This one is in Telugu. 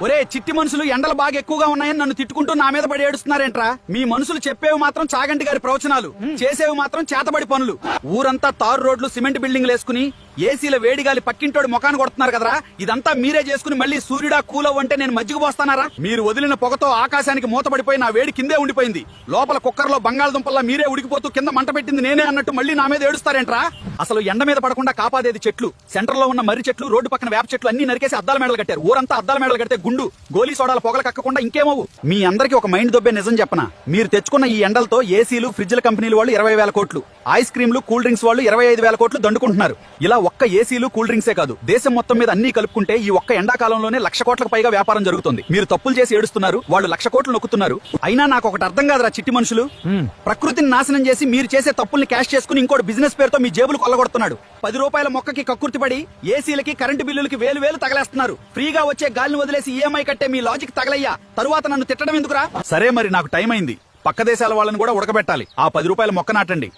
ఒరే చిట్టి మనుషులు ఎండలు బాగా ఎక్కువగా ఉన్నాయని నన్ను తిట్టుకుంటూ నా మీద పడి ఏడుస్తున్నారేంట్రా? మీ మనుషులు చెప్పేవి మాత్రం చాగంటి గారి ప్రవచనాలు, చేసేవి మాత్రం చేతబడి పనులు. ఊరంతా తారు రోడ్లు సిమెంట్ బిల్డింగ్లు వేసుకుని ఏసీల వేడిగాలి పక్కింటోడి ముఖాన్ని కొడుతున్నారు కదరా. ఇదంతా మీరే చేసుకుని మళ్ళీ సూర్యుడా కూలవ్ అంటే నేను మజ్జిగ పోస్తానారా? మీరు వదిలిన పొగతో ఆకాశానికి మూతపడిపోయి నా వేడి కిందే ఉండిపోయింది. లోపల కుక్కర్లో బంగాళదుంపల్లా మీరే ఉడికిపోతూ కింద మంట పెట్టింది నేనే అన్నట్టు మళ్ళీ నా మీద ఏడుస్తారేంట్రా? అసలు ఎండ మీద పడకుండా కాపాడేది చెట్లు. సెంటర్ లో ఉన్న మర్రి చెట్లు, రోడ్డు పక్కన వేప చెట్లు అన్ని నరికేసి అద్దాల మేడలు కట్టారు. ఊరంతా అద్దాల మేడలు కడితే గుండు గోలీ సోడాల పొగలు కక్కకుండా ఇంకేమవు. మీ అందరికి ఒక మైండ్ దొబ్బే నిజం చెప్పనా? మీరు తెచ్చుకున్న ఈ ఎండలతో ఏసీలు, ఫ్రిడ్జ్ల కంపెనీలు వాళ్ళు 20,000 కోట్లు, ఐస్ క్రీమ్లు, కూల్ డ్రింక్స్ వాళ్ళు 25,000 కోట్లు దండుకుంటున్నారు. ఇలా ఒక్క ఏసీలు, కూల్ డ్రింక్సే కాదు, దేశం మొత్తం మీద అన్ని కలుపుకుంటే ఈ ఒక్క ఎండాకాలంలోనే 1,00,000 కోట్లకు పైగా వ్యాపారం జరుగుతుంది. మీరు తప్పులు చేసి ఏడుస్తున్నారు, వాళ్ళు 1,00,000 కోట్లు నొక్కుతున్నారు. అయినా నాకు ఒకటి అర్థం కాదురా చిట్టి మనుషులు. ప్రకృతిని నాశనం చేసి మీరు చేసే తప్పుల్ని క్యాష్ చేసుకుని ఇంకోటి బిజినెస్ పేరుతో మీ జేబులు కొల్లగొడుతున్నాడు. 10 రూపాయల మొక్కకి కక్కుర్తిపడి ఏసీలకి, కరెంటు బిల్లులకి వేలు తగలేస్తున్నారు. ఫ్రీగా వచ్చే గాలిని వదిలేసి ఈఎంఐ కట్టే మీ లాజిక్ తగలయ్యా. తరువాత నన్ను తిట్టడం ఎందుకురా? సరే మరి నాకు టైం అయింది. పక్క దేశాల వాళ్ళని కూడా ఉడకబెట్టాలి. ఆ 10 రూపాయల మొక్క నాటండి.